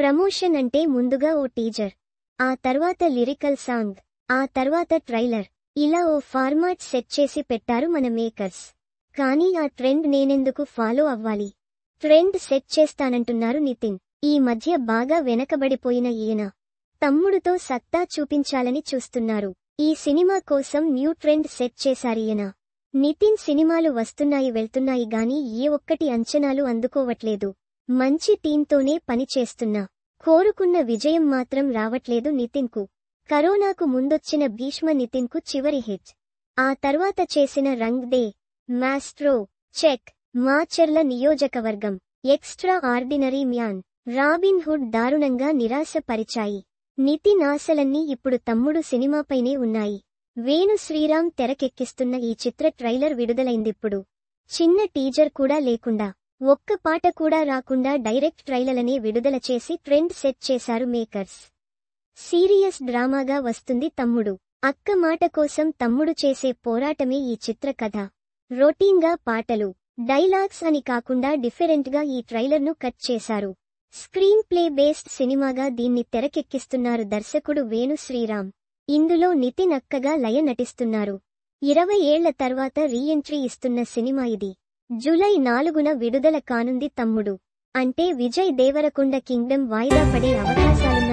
Promotion అంటే ముందుగా ఓ teaser, ఆ తర్వాత లిరికల్ సాంగ్, ఆ తర్వాత ట్రైలర్, ఇలా ఓ ఫార్మాట్ సెట్ చేసి పెట్టారు మన మేకర్స్. కానీ ఆ ట్రెండ్ నేనెందుకు ఫాలో అవ్వాలి? ట్రెండ్ సెట్ చేస్తానంటున్నారు నితిన్. ఈ మధ్య బాగా వెనకబడిపోయిన ఈయన తమ్ముడుతో సత్తా చూపించాలని చూస్తున్నారు. ఈ సినిమా కోసం న్యూ ట్రెండ్ సెట్ చేశారీయన. నితిన్ సినిమాలు వస్తున్నాయి వెళ్తున్నాయి గానీ ఏ ఒక్కటి అంచనాలు అందుకోవట్లేదు. మంచి టీంతోనే పని చేస్తున్నా కోరుకున్న విజయం మాత్రం రావట్లేదు నితిన్కు. కరోనాకు ముందొచ్చిన భీష్మ నితిన్కు చివరి హిట్. ఆ తర్వాత చేసిన రంగ్ దే, మాస్ట్రో, చెక్, మాచర్ల నియోజకవర్గం, extra ordinary man, robin hood దారుణంగా నిరాశ పరిచాయి. నితిన్ ఆశలన్నీ ఇప్పుడు తమ్ముడు సినిమాపైనే ఉన్నాయి. వేణు శ్రీరామ్ తెరకెక్కిస్తున్న ఈ చిత్ర ట్రైలర్ విడుదలైందిప్పుడు. చిన్న టీజర్ కూడా లేకుండా, ఒక్క పాట కూడా రాకుండా డైరెక్ట్ ట్రైలర్నే విడుదల చేసి ట్రెండ్ సెట్ చేశారు మేకర్స్. సీరియస్ డ్రామాగా వస్తుంది తమ్ముడు. అక్క మాట కోసం తమ్ముడు చేసే పోరాటమే ఈ చిత్ర కథ. రొటీన్గా పాటలు, డైలాగ్స్ అని కాకుండా డిఫరెంట్గా ఈ ట్రైలర్ను కట్ చేశారు. స్క్రీన్ ప్లే బేస్డ్ సినిమాగా దీన్ని తెరకెక్కిస్తున్నారు దర్శకుడు వేణు శ్రీరామ్. ఇందులో నితిన్ అక్కగా లయ నటిస్తున్నారు. 20 ఏళ్ల తర్వాత రీఎంట్రీ ఇస్తున్న సినిమా ఇది. జూలై 4న విడుదల కానుంది తమ్ముడు. అంటే విజయ్ దేవరకొండ కింగ్డమ్ వాయిదా పడే అవకాశాలు